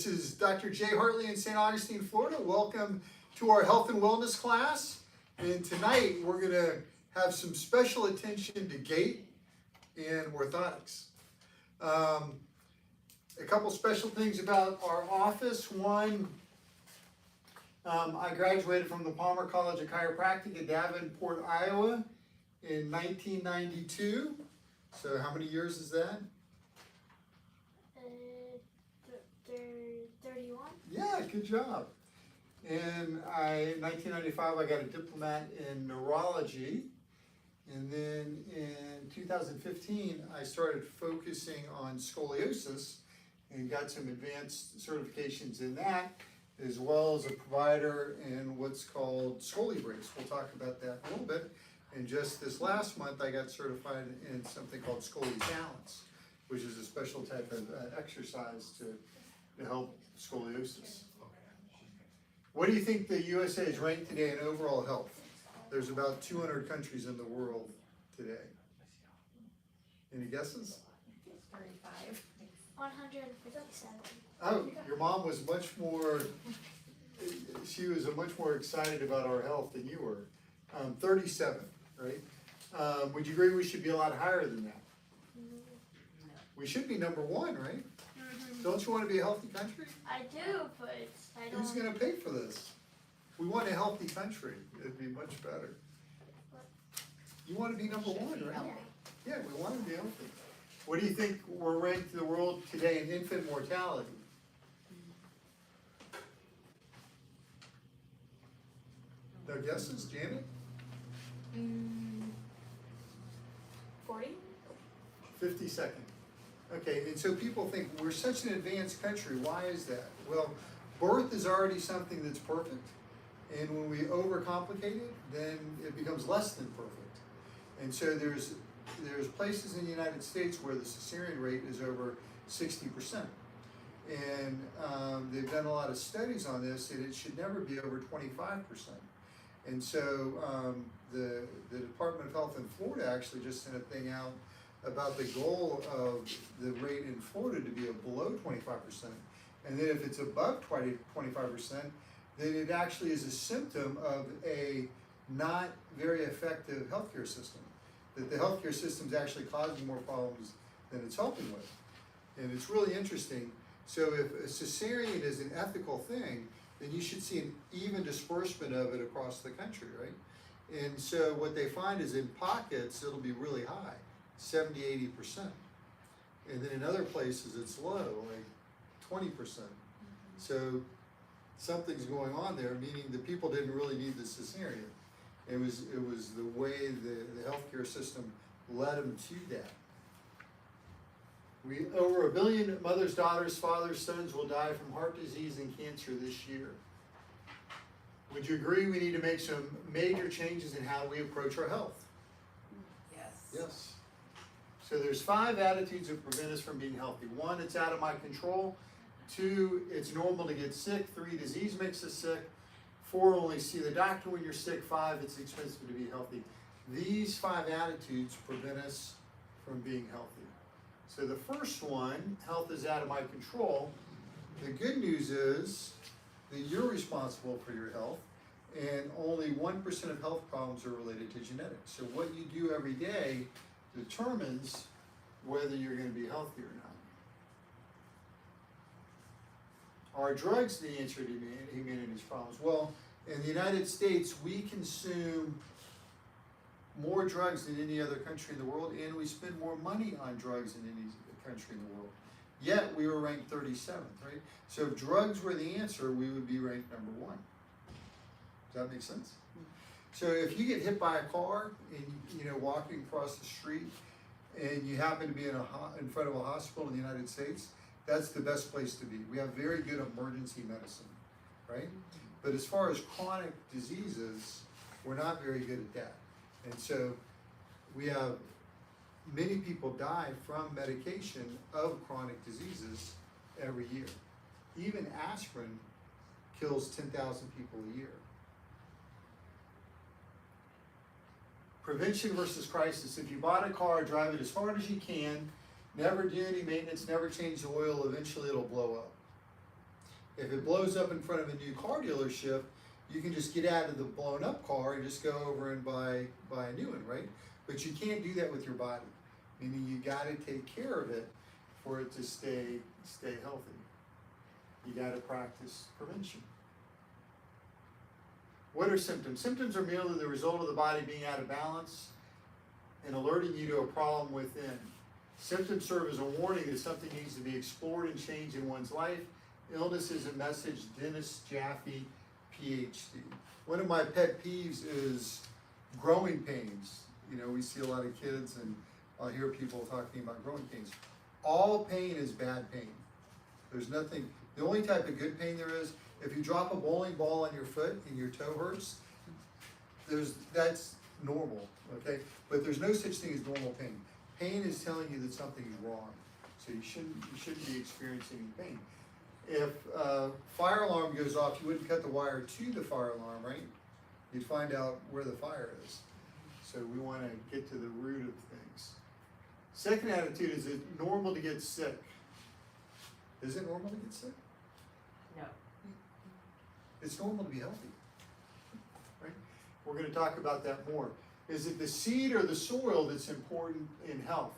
This is Dr. J. Hartley in St. Augustine, Florida. Welcome to our health and wellness class. And tonight we're going to have some special attention to gait and orthotics. A couple special things about our office. One, I graduated from the Palmer College of Chiropractic in Davenport, Iowa in 1992. So how many years is that? 31. Yeah, good job. And in 1995, I got a diploma in neurology. And then in 2015, I started focusing on scoliosis and got some advanced certifications in that, as well as a provider in what's called Scoli-Brace. We'll talk about that a little bit. And just this last month, I got certified in something called Scoli Balance, which is a special type of exercise to help scoliosis. What do you think the USA is ranked today in overall health? There's about 200 countries in the world today. Any guesses? 35. 157. Oh, your mom was much more, she was much more excited about our health than you were. 37, right? Would you agree we should be a lot higher than that? We should be number one, right? Don't you want to be a healthy country? I do, but I don't. Who's going to pay for this? We want a healthy country. It'd be much better. You want to be number one, right? Yeah, we want to be healthy. What do you think we're ranked in the world today in infant mortality? No guesses, Janet? 40? 52nd. Okay, and so people think we're such an advanced country. Why is that? Well, birth is already something that's perfect, and when we overcomplicate it, then it becomes less than perfect. And so there's places in the United States where the cesarean rate is over 60%. And they've done a lot of studies on this, and it should never be over 25%. And so the Department of Health in Florida actually just sent a thing out about the goal of the rate in Florida to be below 25%. And then if it's above 25%, then it actually is a symptom of a not very effective healthcare system. That the healthcare system is actually causing more problems than it's helping with. And it's really interesting. So if a cesarean is an ethical thing, then you should see an even disbursement of it across the country, right? And so what they find is in pockets, it'll be really high. 70, 80%. And then in other places it's low, like 20%. So something's going on there, meaning the people didn't really need the cesarean. It was the way the healthcare system led them to that. Over 1 billion mothers, daughters, fathers, sons will die from heart disease and cancer this year. Would you agree we need to make some major changes in how we approach our health? Yes. Yes. So there's 5 attitudes that prevent us from being healthy. 1, it's out of my control. 2, it's normal to get sick. 3, disease makes us sick. 4, only see the doctor when you're sick. 5, it's expensive to be healthy. These 5 attitudes prevent us from being healthy. So the first one, health is out of my control. The good news is that you're responsible for your health, and only 1% of health problems are related to genetics. So what you do every day determines whether you're going to be healthy or not. Are drugs the answer to humanity's problems? Well, in the United States, we consume more drugs than any other country in the world, and we spend more money on drugs than any country in the world. Yet we were ranked 37th, right? So if drugs were the answer, we would be ranked number 1. Does that make sense? So if you get hit by a car and walking across the street and you happen to be in front of a hospital in the United States, that's the best place to be. We have very good emergency medicine, right? But as far as chronic diseases, we're not very good at that. And so we have many people die from medication of chronic diseases every year. Even aspirin kills 10,000 people a year. Prevention versus crisis. If you bought a car, drive it as hard as you can, never do any maintenance, never change the oil, eventually it'll blow up. If it blows up in front of a new car dealership, you can just get out of the blown up car and just go over and buy a new one, right? But you can't do that with your body, meaning you gotta take care of it for it to stay healthy. You gotta practice prevention. What are symptoms? Symptoms are merely the result of the body being out of balance and alerting you to a problem within. Symptoms serve as a warning that something needs to be explored and changed in one's life. Illness is a message. Dennis Jaffe, PhD. One of my pet peeves is growing pains. You know, we see a lot of kids and I'll hear people talking about growing pains. All pain is bad pain. There's nothing, the only type of good pain there is, if you drop a bowling ball on your foot and your toe hurts, that's normal, okay? But there's no such thing as normal pain. Pain is telling you that something is wrong. So you shouldn't be experiencing any pain. If a fire alarm goes off, you wouldn't cut the wire to the fire alarm, right? You'd find out where the fire is. So we want to get to the root of things. Second attitude, is it normal to get sick? Is it normal to get sick? No. It's normal to be healthy, right? We're going to talk about that more. Is it the seed or the soil that's important in health?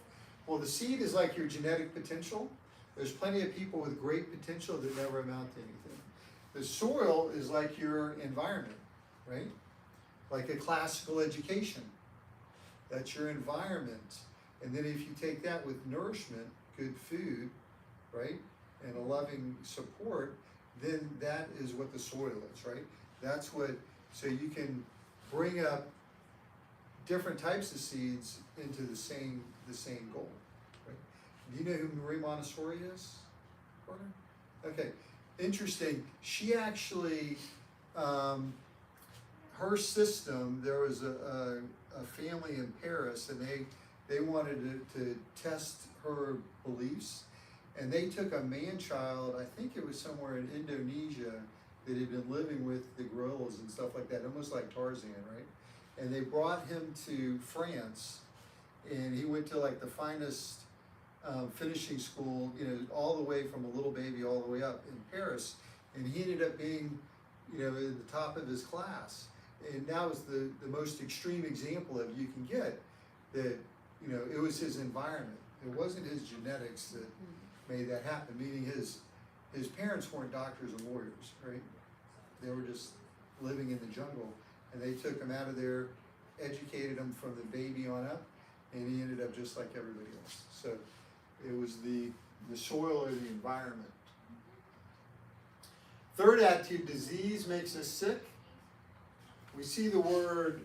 Well, the seed is like your genetic potential. There's plenty of people with great potential that never amount to anything. The soil is like your environment, right? Like a classical education. That's your environment. And then if you take that with nourishment, good food, right? And a loving support, then that is what the soil is, right? That's what, so you can bring up different types of seeds into the same goal, right? Do you know who Marie Montessori is, Carter? Okay, interesting. She actually, her system, there was a family in Paris and they wanted to test her beliefs. And they took a man-child, I think it was somewhere in Indonesia, that had been living with the gorillas and stuff like that, almost like Tarzan, right? And they brought him to France, and he went to like the finest finishing school, you know, all the way from a little baby all the way up in Paris. And he ended up being, you know, at the top of his class. And that was the most extreme example of you can get that, you know, it was his environment. It wasn't his genetics that made that happen, meaning his parents weren't doctors or lawyers, right? They were just living in the jungle, and they took him out of there, educated him from the baby on up, and he ended up just like everybody else. So it was the soil or the environment. Third attitude, disease makes us sick. We see the word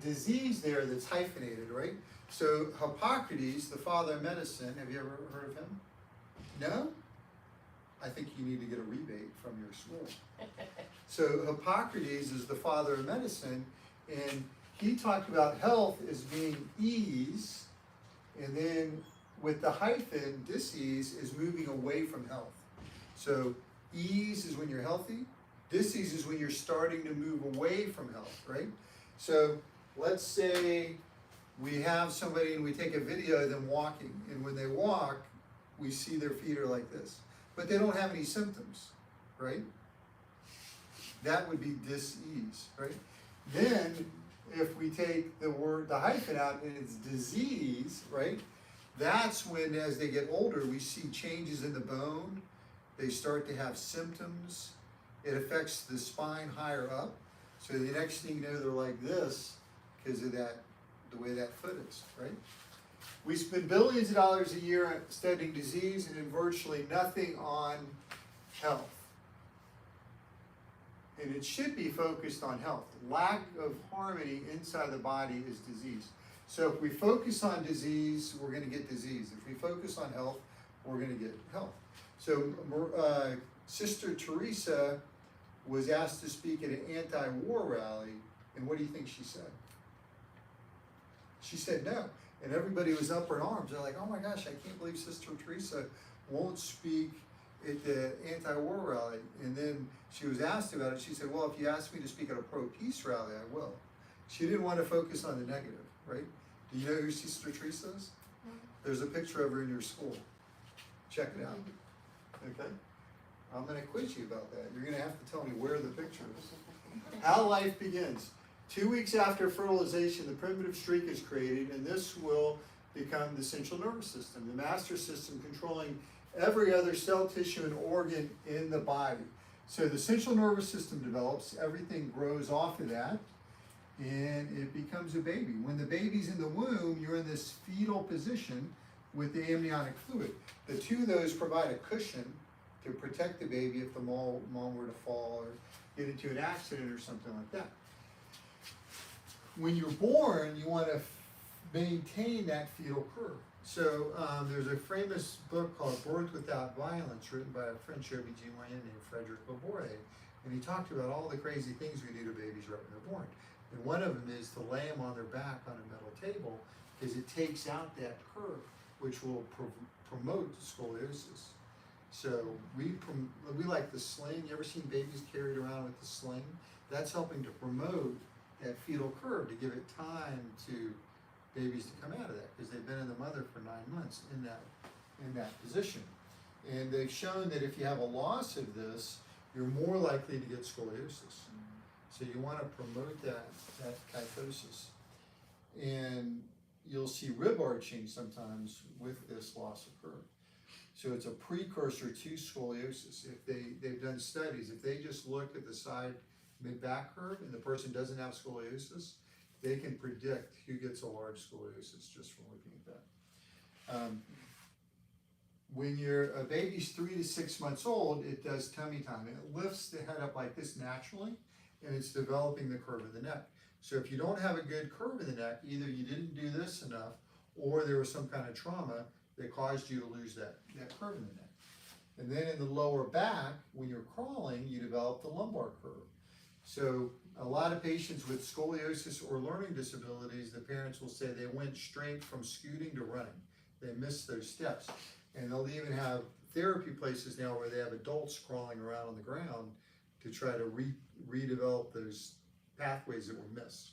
disease there that's hyphenated, right? So Hippocrates, the father of medicine, have you ever heard of him? No? I think you need to get a rebate from your school. So Hippocrates is the father of medicine, and he talked about health as being ease, and then with the hyphen, disease is moving away from health. So ease is when you're healthy, disease is when you're starting to move away from health, right? So let's say we have somebody and we take a video of them walking, and when they walk, we see their feet are like this, but they don't have any symptoms, right? That would be dis-ease, right? Then, if we take the hyphen out and it's disease, right? That's when, as they get older, we see changes in the bone. They start to have symptoms. It affects the spine higher up. So the next thing you know, they're like this because of that, the way that foot is, right? We spend billions of dollars a year studying disease and then virtually nothing on health. And it should be focused on health. Lack of harmony inside the body is disease. So if we focus on disease, we're going to get disease. If we focus on health, we're going to get health. So Sister Teresa was asked to speak at an anti-war rally, and what do you think she said? She said no. And everybody was up in arms. They're like, oh my gosh, I can't believe Sister Teresa won't speak at the anti-war rally. And then she was asked about it. She said, well, if you ask me to speak at a pro-peace rally, I will. She didn't want to focus on the negative, right? Do you know who Sister Teresa is? There's a picture of her in your school. Check it out, okay? I'm gonna quiz you about that. You're gonna have to tell me where the picture is. How life begins. 2 weeks after fertilization, the primitive streak is created, and this will become the central nervous system, the master system controlling every other cell, tissue, and organ in the body. So the central nervous system develops, everything grows off of that, and it becomes a baby. When the baby's in the womb, you're in this fetal position with the amniotic fluid. The two of those provide a cushion to protect the baby if the mom were to fall or get into an accident or something like that. When you're born, you want to maintain that fetal curve. So there's a famous book called Birth Without Violence, written by a French OBGYN named Frederick Labouré, and he talked about all the crazy things we do to babies right when they're born. And one of them is to lay them on their back on a metal table, because it takes out that curve, which will promote scoliosis. So we like the sling. You ever seen babies carried around with the sling? That's helping to promote that fetal curve, to give it time to babies to come out of that, because they've been in the mother for 9 months in that position. And they've shown that if you have a loss of this, you're more likely to get scoliosis. So you want to promote that kyphosis. And you'll see rib arching sometimes with this loss of curve. So it's a precursor to scoliosis. If they've done studies, if they just look at the side mid-back curve and the person doesn't have scoliosis, they can predict who gets a large scoliosis just from looking at that. When a baby's 3 to 6 months old, it does tummy time. It lifts the head up like this naturally, and it's developing the curve of the neck. So if you don't have a good curve of the neck, either you didn't do this enough, or there was some kind of trauma that caused you to lose that curve in the neck. And then in the lower back, when you're crawling, you develop the lumbar curve. So a lot of patients with scoliosis or learning disabilities, the parents will say they went straight from scooting to running. They missed those steps. And they'll even have therapy places now where they have adults crawling around on the ground to try to redevelop those pathways that were missed.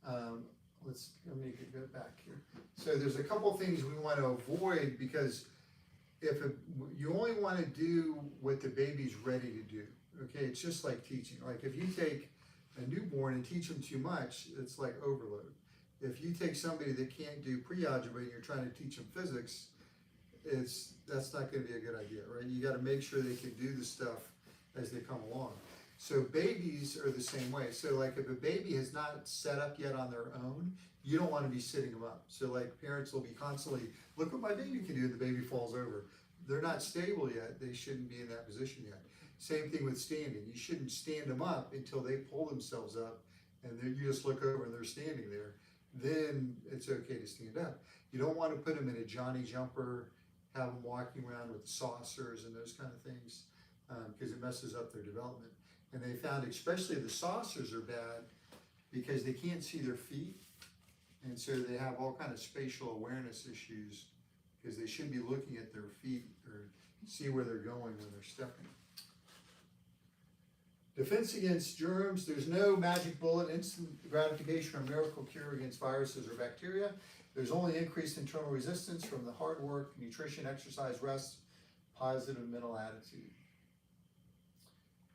Let me go back here. So there's a couple things we want to avoid, because you only want to do what the baby's ready to do. Okay, it's just like teaching. Like if you take a newborn and teach them too much, it's like overload. If you take somebody that can't do pre-algebra and you're trying to teach them physics, that's not going to be a good idea, right? You got to make sure they can do the stuff as they come along. So babies are the same way. So like if a baby has not set up yet on their own, you don't want to be sitting them up. So like parents will be constantly, look what my baby can do, and the baby falls over. They're not stable yet. They shouldn't be in that position yet. Same thing with standing. You shouldn't stand them up until they pull themselves up, and then you just look over and they're standing there. Then it's okay to stand up. You don't want to put them in a Johnny jumper, have them walking around with saucers and those kind of things, because it messes up their development. And they found especially the saucers are bad because they can't see their feet, and so they have all kind of spatial awareness issues, because they should be looking at their feet or see where they're going when they're stepping. Defense against germs. There's no magic bullet, instant gratification, or miracle cure against viruses or bacteria. There's only increased internal resistance from the hard work, nutrition, exercise, rest, positive mental attitude.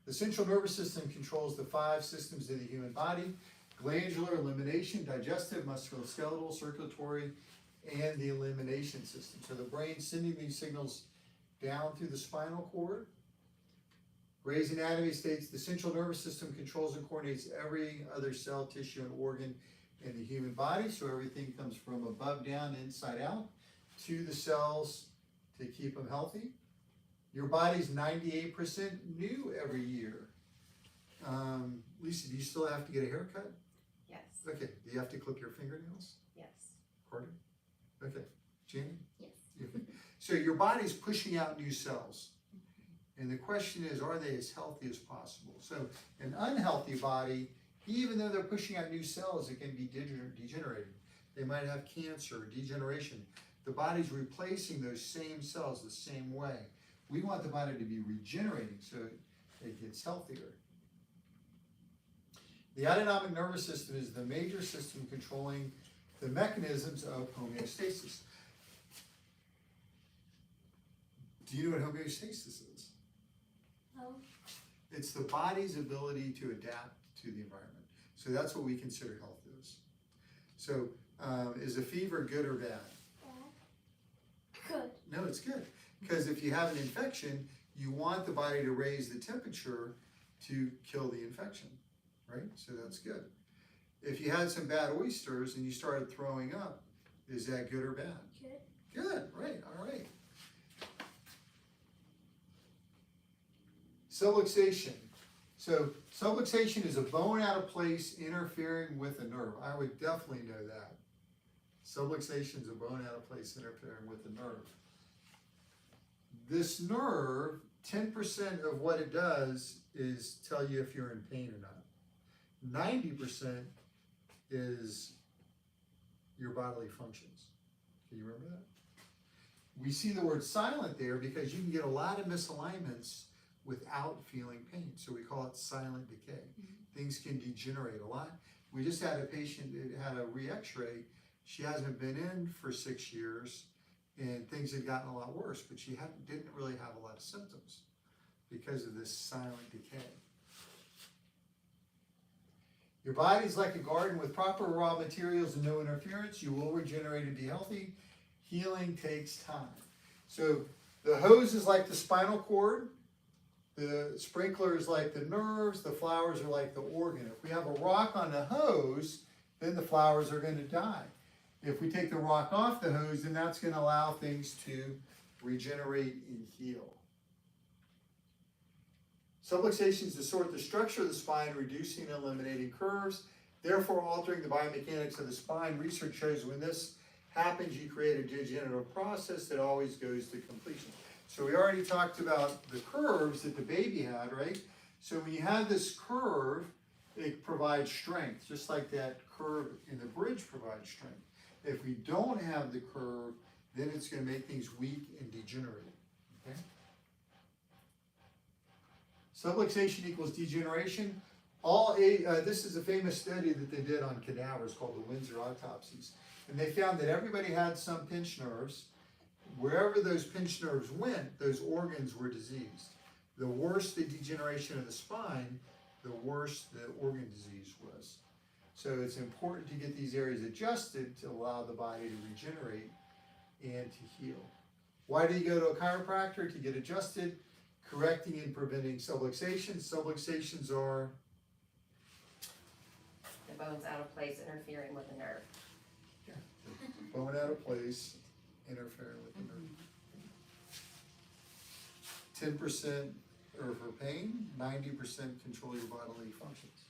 The central nervous system controls the 5 systems of the human body: glandular, elimination, digestive, musculoskeletal, circulatory, and the elimination system. So the brain's sending these signals down through the spinal cord. Gray's Anatomy states the central nervous system controls and coordinates every other cell, tissue, and organ in the human body. So everything comes from above down, inside out, to the cells to keep them healthy. Your body's 98% new every year. Lisa, do you still have to get a haircut? Yes. Okay. Do you have to clip your fingernails? Yes. Pardon? Okay. Jenny? Yes. Okay. So your body's pushing out new cells. And the question is, are they as healthy as possible? So an unhealthy body, even though they're pushing out new cells, it can be degenerating. They might have cancer or degeneration. The body's replacing those same cells the same way. We want the body to be regenerating so it gets healthier. The autonomic nervous system is the major system controlling the mechanisms of homeostasis. Do you know what homeostasis is? No. It's the body's ability to adapt to the environment. So that's what we consider health is. So is a fever good or bad? Bad. Good. No, it's good. Because if you have an infection, you want the body to raise the temperature to kill the infection, right? So that's good. If you had some bad oysters and you started throwing up, is that good or bad? Good. Good, right, all right. Subluxation. So subluxation is a bone out of place interfering with a nerve. I would definitely know that. Subluxation is a bone out of place interfering with the nerve. This nerve, 10% of what it does is tell you if you're in pain or not. 90% is your bodily functions. Can you remember that? We see the word silent there because you can get a lot of misalignments without feeling pain. So we call it silent decay. Things can degenerate a lot. We just had a patient that had a re-x-ray. She hasn't been in for 6 years and things had gotten a lot worse, but she didn't really have a lot of symptoms because of this silent decay. Your body's like a garden with proper raw materials and no interference. You will regenerate and be healthy. Healing takes time. So the hose is like the spinal cord. The sprinkler is like the nerves. The flowers are like the organ. If we have a rock on the hose, then the flowers are going to die. If we take the rock off the hose, then that's going to allow things to regenerate and heal. Subluxation is to sort the structure of the spine, reducing and eliminating curves, therefore altering the biomechanics of the spine. Research shows when this happens, you create a degenerative process that always goes to completion. So we already talked about the curves that the baby had, right? So when you have this curve, it provides strength, just like that curve in the bridge provides strength. If we don't have the curve, then it's going to make things weak and degenerate. Okay? Subluxation equals degeneration. This is a famous study that they did on cadavers called the Windsor autopsies. And they found that everybody had some pinched nerves. Wherever those pinched nerves went, those organs were diseased. The worse the degeneration of the spine, the worse the organ disease was. So it's important to get these areas adjusted to allow the body to regenerate and to heal. Why do you go to a chiropractor? To get adjusted, correcting and preventing subluxation. Subluxations are The bone's out of place interfering with the nerve. the bone out of place, interfering with the nerve. 10% are for pain, 90% control your bodily functions.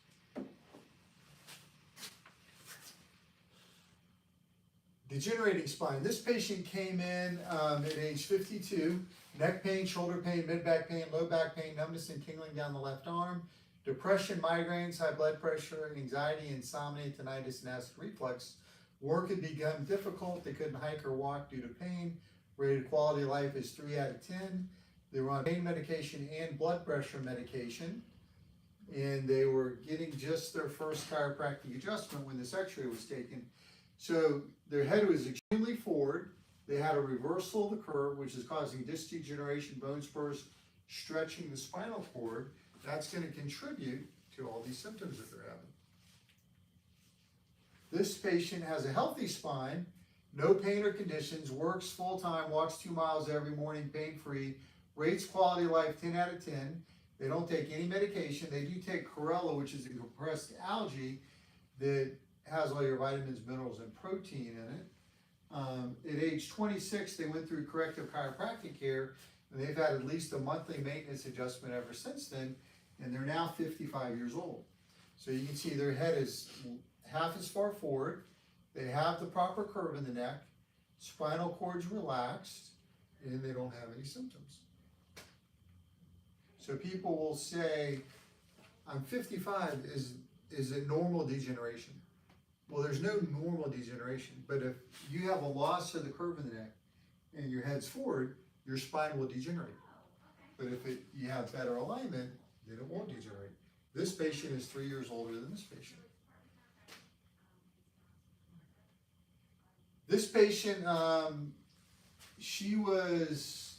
Degenerating spine. This patient came in at age 52, neck pain, shoulder pain, mid-back pain, low back pain, numbness and tingling down the left arm, depression, migraines, high blood pressure, anxiety, insomnia, tinnitus, and acid reflux. Work had become difficult. They couldn't hike or walk due to pain. Rated quality of life is 3 out of 10. They were on pain medication and blood pressure medication. And they were getting just their first chiropractic adjustment when this x-ray was taken. So their head was extremely forward. They had a reversal of the curve, which is causing disc degeneration, bone spurs, stretching the spinal cord. That's going to contribute to all these symptoms that they're having. This patient has a healthy spine, no pain or conditions, works full-time, walks 2 miles every morning, pain-free, rates quality of life 10 out of 10. They don't take any medication. They do take chlorella, which is a compressed algae that has all your vitamins, minerals, and protein in it. At age 26, they went through corrective chiropractic care, and they've had at least a monthly maintenance adjustment ever since then, and they're now 55 years old. So you can see their head is half as far forward. They have the proper curve in the neck, spinal cord's relaxed, and they don't have any symptoms. So people will say, I'm 55, is it normal degeneration? Well, there's no normal degeneration, but if you have a loss of the curve in the neck and your head's forward, your spine will degenerate. But if you have better alignment, then it won't degenerate. This patient is 3 years older than this patient. This patient, she was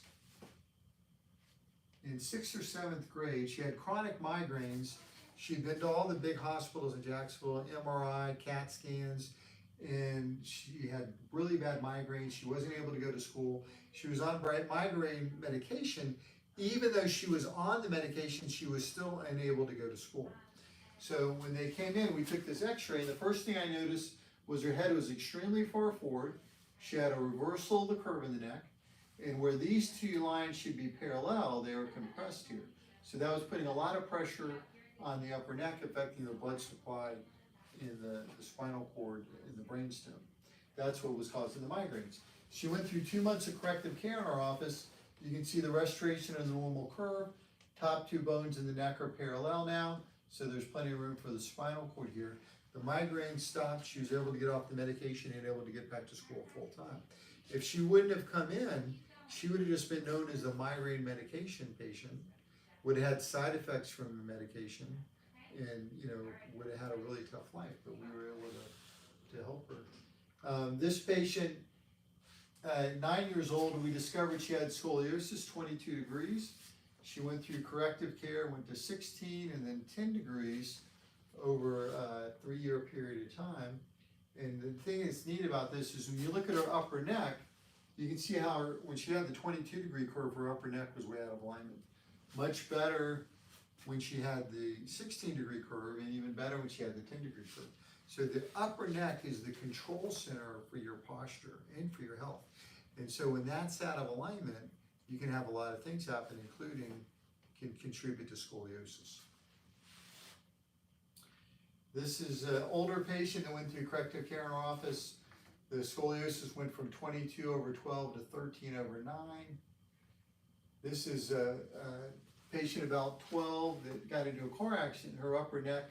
in 6th or 7th grade. She had chronic migraines. She'd been to all the big hospitals in Jacksonville, MRI, CAT scans, and she had really bad migraines. She wasn't able to go to school. She was on migraine medication. Even though she was on the medication, she was still unable to go to school. So when they came in, we took this x-ray, and the first thing I noticed was her head was extremely far forward. She had a reversal of the curve in the neck, and where these two lines should be parallel, they were compressed here. So that was putting a lot of pressure on the upper neck, affecting the blood supply in the spinal cord in the brainstem. That's what was causing the migraines. She went through 2 months of corrective care in our office. You can see the restoration of the normal curve. Top two bones in the neck are parallel now, so there's plenty of room for the spinal cord here. The migraine stopped. She was able to get off the medication and able to get back to school full time. If she wouldn't have come in, she would have just been known as a migraine medication patient, would have had side effects from the medication, and would have had a really tough life, but we were able to help her. This patient, 9 years old, we discovered she had scoliosis, 22 degrees. She went through corrective care, went to 16 and then 10 degrees over a 3-year period of time. And the thing that's neat about this is when you look at her upper neck, you can see how when she had the 22-degree curve, her upper neck was way out of alignment. Much better when she had the 16-degree curve, and even better when she had the 10-degree curve. So the upper neck is the control center for your posture and for your health. And so when that's out of alignment, you can have a lot of things happen, including can contribute to scoliosis. This is an older patient that went through corrective care in our office. The scoliosis went from 22/12 to 13/9. This is a patient about 12 that got into a car accident. Her upper neck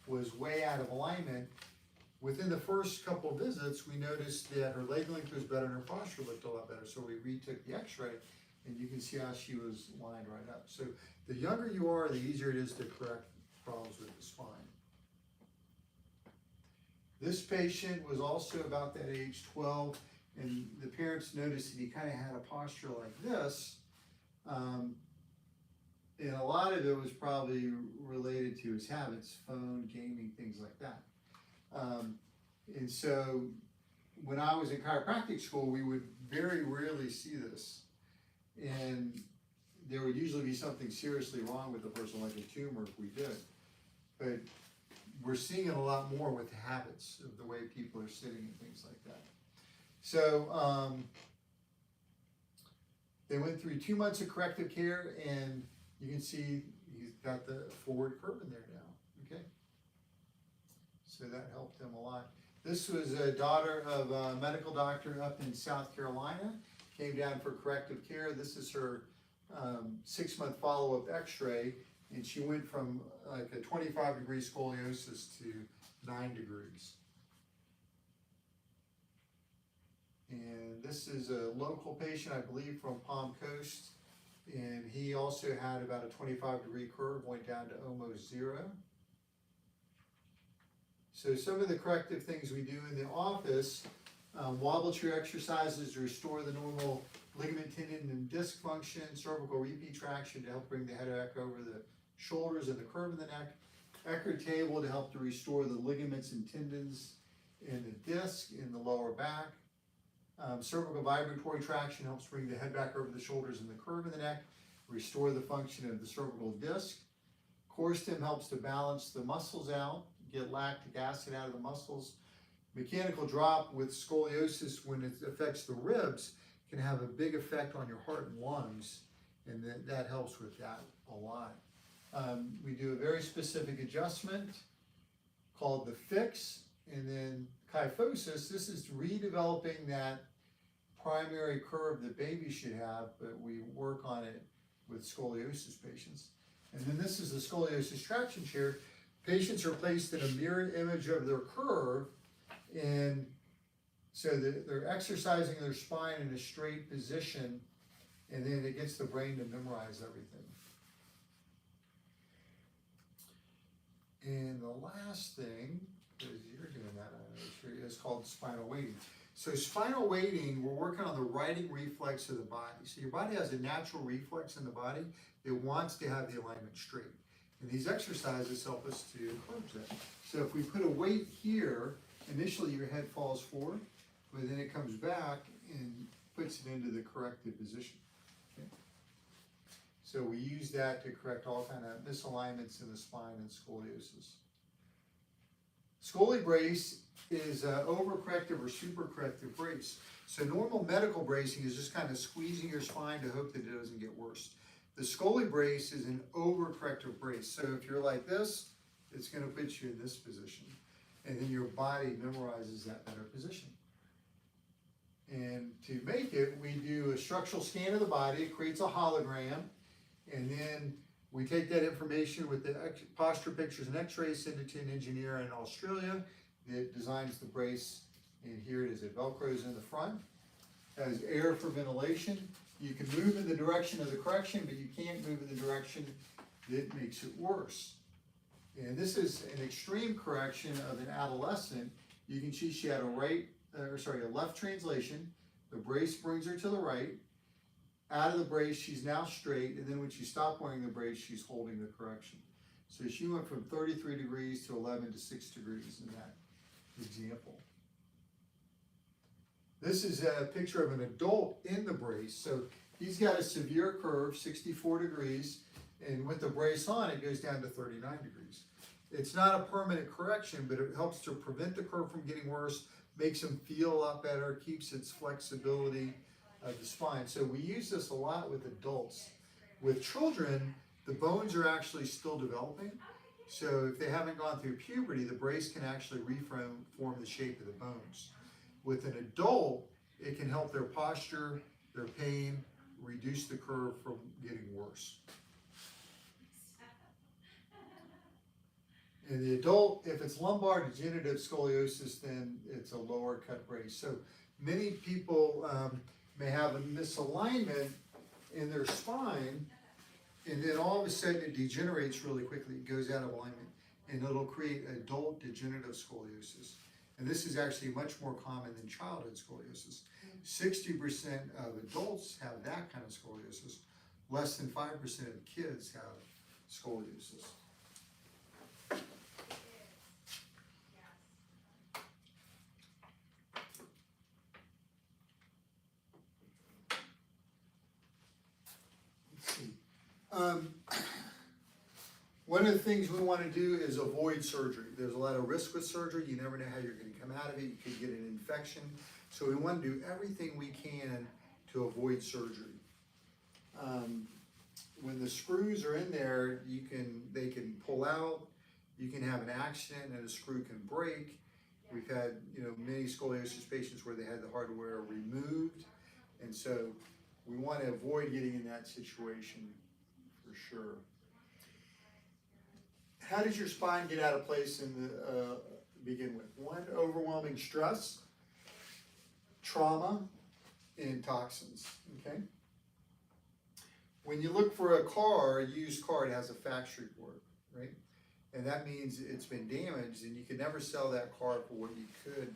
was way out of alignment. Within the first couple of visits, we noticed that her leg length was better and her posture looked a lot better. So we retook the x-ray, and you can see how she was lined right up. So the younger you are, the easier it is to correct problems with the spine. This patient was also about that age, 12, and the parents noticed that he kind of had a posture like this. And a lot of it was probably related to his habits, phone, gaming, things like that. And so when I was in chiropractic school, we would very rarely see this. And there would usually be something seriously wrong with the person, like a tumor if we did. But we're seeing it a lot more with habits of the way people are sitting and things like that. So they went through 2 months of corrective care, and you can see he's got the forward curve in there now, okay? So that helped him a lot. This was a daughter of a medical doctor up in South Carolina, came down for corrective care. This is her 6-month follow-up x-ray, and she went from like a 25-degree scoliosis to 9 degrees. And this is a local patient, I believe, from Palm Coast, and he also had about a 25-degree curve, went down to almost 0. So some of the corrective things we do in the office, wobble chair exercises to restore the normal ligament, tendon, and disc function, cervical repeat traction to help bring the head back over the shoulders and the curve of the neck, Eckert table to help to restore the ligaments and tendons in the disc in the lower back, cervical vibratory traction helps bring the head back over the shoulders and the curve of the neck, restore the function of the cervical disc. Core stem helps to balance the muscles out, get lactic acid out of the muscles. Mechanical drop with scoliosis, when it affects the ribs, can have a big effect on your heart and lungs, and that helps with that a lot. We do a very specific adjustment called the fix, and then kyphosis. This is redeveloping that primary curve that babies should have, but we work on it with scoliosis patients. And then this is the scoliosis traction chair. Patients are placed in a mirror image of their curve, and so they're exercising their spine in a straight position, and then it gets the brain to memorize everything. And the last thing, because you're doing that, I'm sure, is called spinal weighting. So spinal weighting, we're working on the righting reflex of the body. So your body has a natural reflex in the body that wants to have the alignment straight. And these exercises help us to encourage that. So if we put a weight here, initially your head falls forward, but then it comes back and puts it into the corrected position. Okay? So we use that to correct all kind of misalignments in the spine and scoliosis. Scoli brace is an overcorrective or supercorrective brace. So normal medical bracing is just kind of squeezing your spine to hope that it doesn't get worse. The Scoli brace is an overcorrective brace. So if you're like this, it's going to put you in this position. And then your body memorizes that better position. And to make it, we do a structural scan of the body. It creates a hologram. And then we take that information with the posture pictures and x-rays, send it to an engineer in Australia that designs the brace. And here it is. It Velcros in the front. Has air for ventilation. You can move in the direction of the correction, but you can't move in the direction that makes it worse. And this is an extreme correction of an adolescent. You can see she had a left translation. The brace brings her to the right. Out of the brace, she's now straight, and then when she stopped wearing the brace, she's holding the correction. So she went from 33 degrees to 11 to 6 degrees in that example. This is a picture of an adult in the brace. So he's got a severe curve, 64 degrees, and with the brace on, it goes down to 39 degrees. It's not a permanent correction, but it helps to prevent the curve from getting worse, makes him feel a lot better, keeps its flexibility of the spine. So we use this a lot with adults. With children, the bones are actually still developing. So if they haven't gone through puberty, the brace can actually reform the shape of the bones. With an adult, it can help their posture, their pain, reduce the curve from getting worse. In the adult, if it's lumbar degenerative scoliosis, then it's a lower cut brace. So many people may have a misalignment in their spine, and then all of a sudden it degenerates really quickly. It goes out of alignment, and it'll create adult degenerative scoliosis. And this is actually much more common than childhood scoliosis. 60% of adults have that kind of scoliosis. Less than 5% of kids have scoliosis. Let's see. One of the things we want to do is avoid surgery. There's a lot of risk with surgery. You never know how you're going to come out of it. You could get an infection. So we want to do everything we can to avoid surgery. When the screws are in there, they can pull out. You can have an accident and a screw can break. We've had many scoliosis patients where they had the hardware removed, and so we want to avoid getting in that situation for sure. How does your spine get out of place in the begin with? One, overwhelming stress, trauma, and toxins, okay? When you look for a used car, it has a factory report, right? And that means it's been damaged, and you could never sell that car for what you could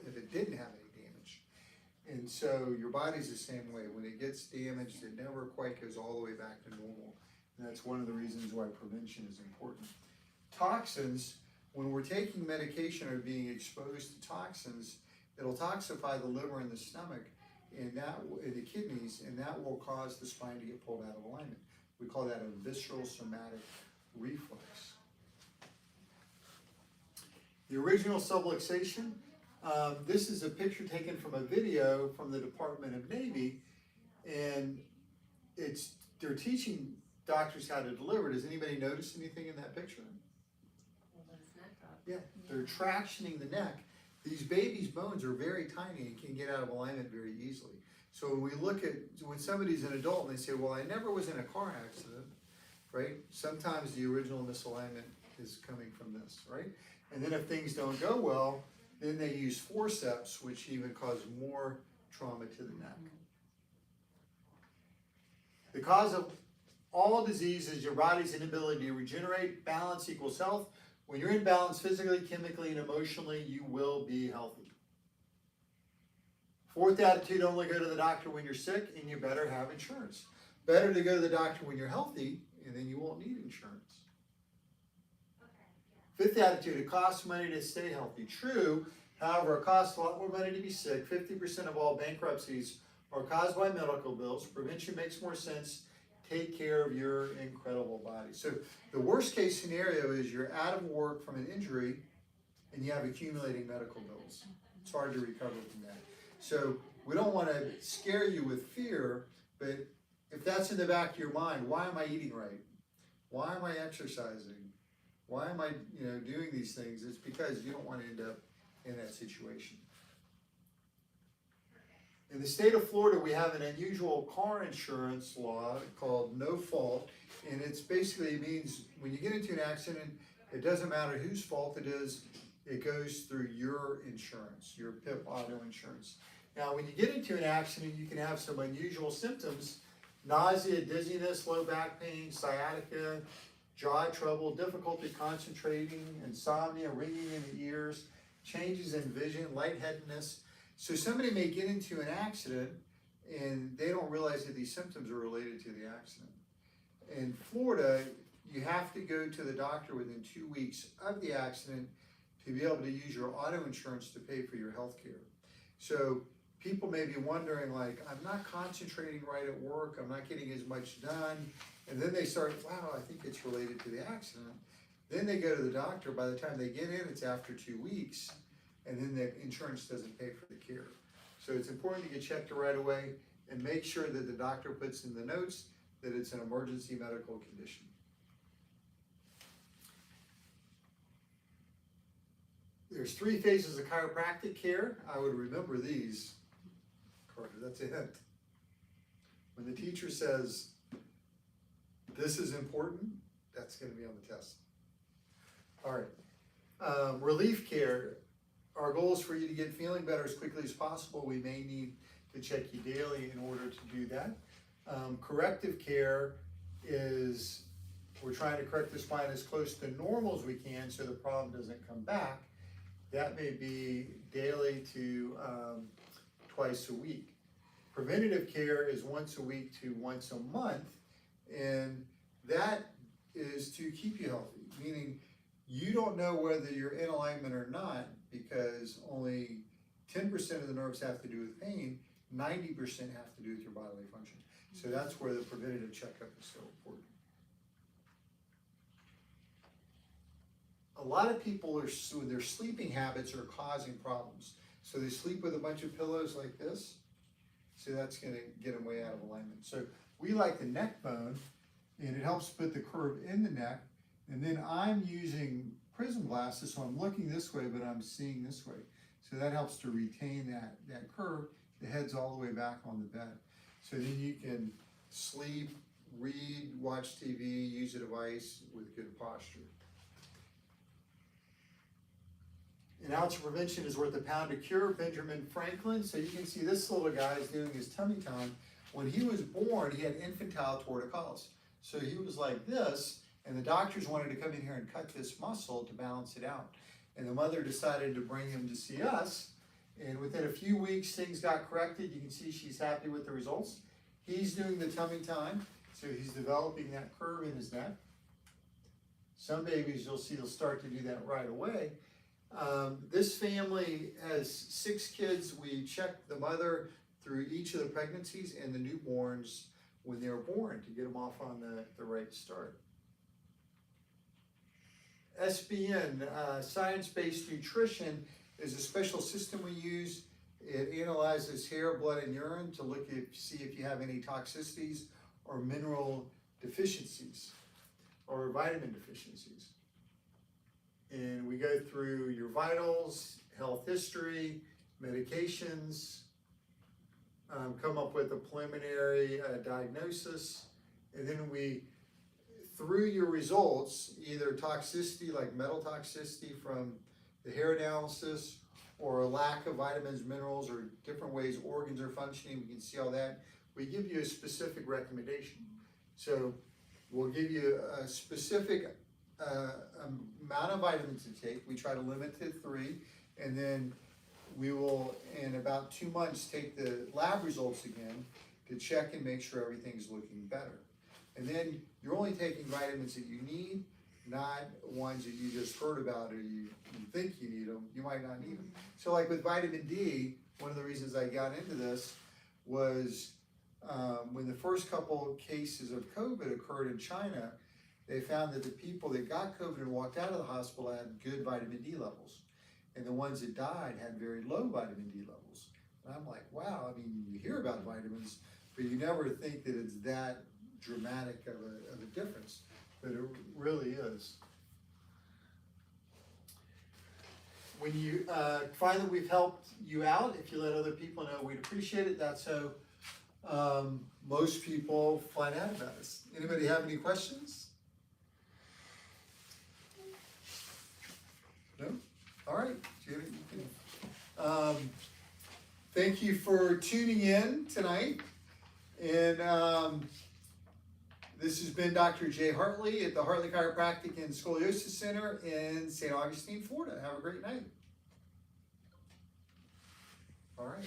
if it didn't have any damage. And so your body's the same way. When it gets damaged, it never quite goes all the way back to normal. And that's one of the reasons why prevention is important. Toxins, when we're taking medication or being exposed to toxins, it'll toxify the liver and the stomach and the kidneys, and that will cause the spine to get pulled out of alignment. We call that a visceral somatic reflex. The original subluxation, this is a picture taken from a video from the Department of Navy, and they're teaching doctors how to deliver. Does anybody notice anything in that picture? Yeah, they're tractioning the neck. These babies' bones are very tiny and can get out of alignment very easily. So when we look at, when somebody's an adult and they say, well, I never was in a car accident, right? Sometimes the original misalignment is coming from this, right? And then if things don't go well, then they use forceps, which even cause more trauma to the neck. The cause of all disease is your body's inability to regenerate. Balance equals health. When you're in balance physically, chemically, and emotionally, you will be healthy. Fourth attitude, only go to the doctor when you're sick, and you better have insurance. Better to go to the doctor when you're healthy, and then you won't need insurance. Fifth attitude, it costs money to stay healthy. True, however, it costs a lot more money to be sick. 50% of all bankruptcies are caused by medical bills. Prevention makes more sense. Take care of your incredible body. So the worst case scenario is you're out of work from an injury and you have accumulating medical bills. It's hard to recover from that. So we don't want to scare you with fear, but if that's in the back of your mind, why am I eating right? Why am I exercising? Why am I, doing these things? It's because you don't want to end up in that situation. In the state of Florida, we have an unusual car insurance law called no fault, and it's basically means when you get into an accident, it doesn't matter whose fault it is, it goes through your insurance, your PIP auto insurance. Now, when you get into an accident, you can have some unusual symptoms: nausea, dizziness, low back pain, sciatica, jaw trouble, difficulty concentrating, insomnia, ringing in the ears, changes in vision, lightheadedness. So somebody may get into an accident and they don't realize that these symptoms are related to the accident. In Florida, you have to go to the doctor within 2 weeks of the accident to be able to use your auto insurance to pay for your health care. So people may be wondering, like, I'm not concentrating right at work, I'm not getting as much done, and then they start, wow, I think it's related to the accident. Then they go to the doctor. By the time they get in, it's after 2 weeks, and then the insurance doesn't pay for the care. So it's important to get checked right away and make sure that the doctor puts in the notes that it's an emergency medical condition. There's 3 phases of chiropractic care. I would remember these. Carter, that's a hint. When the teacher says, this is important, that's going to be on the test. All right. Relief care. Our goal is for you to get feeling better as quickly as possible. We may need to check you daily in order to do that. Corrective care is we're trying to correct the spine as close to normal as we can so the problem doesn't come back. That may be daily to twice a week. Preventative care is once a week to once a month, and that is to keep you healthy, meaning you don't know whether you're in alignment or not because only 10% of the nerves have to do with pain, 90% have to do with your bodily function. So that's where the preventative checkup is so important. A lot of people their sleeping habits are causing problems. So they sleep with a bunch of pillows like this. So that's going to get them way out of alignment. So we like the neck bone, and it helps put the curve in the neck. And then I'm using prism glasses, so I'm looking this way, but I'm seeing this way. So that helps to retain that curve. The head's all the way back on the bed. So then you can sleep, read, watch TV, use a device with good posture. An ounce of prevention is worth a pound of cure, Benjamin Franklin. So you can see this little guy is doing his tummy time. When he was born, he had infantile torticollis. So he was like this, and the doctors wanted to come in here and cut this muscle to balance it out. And the mother decided to bring him to see us. And within a few weeks, things got corrected. You can see she's happy with the results. He's doing the tummy time, so he's developing that curve in his neck. Some babies you'll see will start to do that right away. This family has 6 kids. We checked the mother through each of the pregnancies and the newborns when they were born to get them off on the right start. SBN, science-based nutrition, is a special system we use. It analyzes hair, blood, and urine to see if you have any toxicities or mineral deficiencies or vitamin deficiencies. And we go through your vitals, health history, medications, come up with a preliminary diagnosis, and then we, through your results, either toxicity like metal toxicity from the hair analysis or a lack of vitamins, minerals, or different ways organs are functioning, we can see all that. We give you a specific recommendation. So we'll give you a specific amount of vitamins to take. We try to limit to 3, and then we will, in about 2 months, take the lab results again to check and make sure everything's looking better. And then you're only taking vitamins that you need, not ones that you just heard about or you think you need them. You might not need them. So like with vitamin D, one of the reasons I got into this was when the first couple cases of COVID occurred in China, they found that the people that got COVID and walked out of the hospital had good vitamin D levels. And the ones that died had very low vitamin D levels. And I'm like, wow, I mean, you hear about vitamins, but you never think that it's that dramatic of a difference, but it really is. When you find that we've helped you out, if you let other people know, we'd appreciate it. That's how most people find out about us. Anybody have any questions? No? All right, Janet, you can. Thank you for tuning in tonight. And this has been Dr. Jay Hartley at the Hartley Chiropractic and Scoliosis Center in St. Augustine, Florida. Have a great night. All right.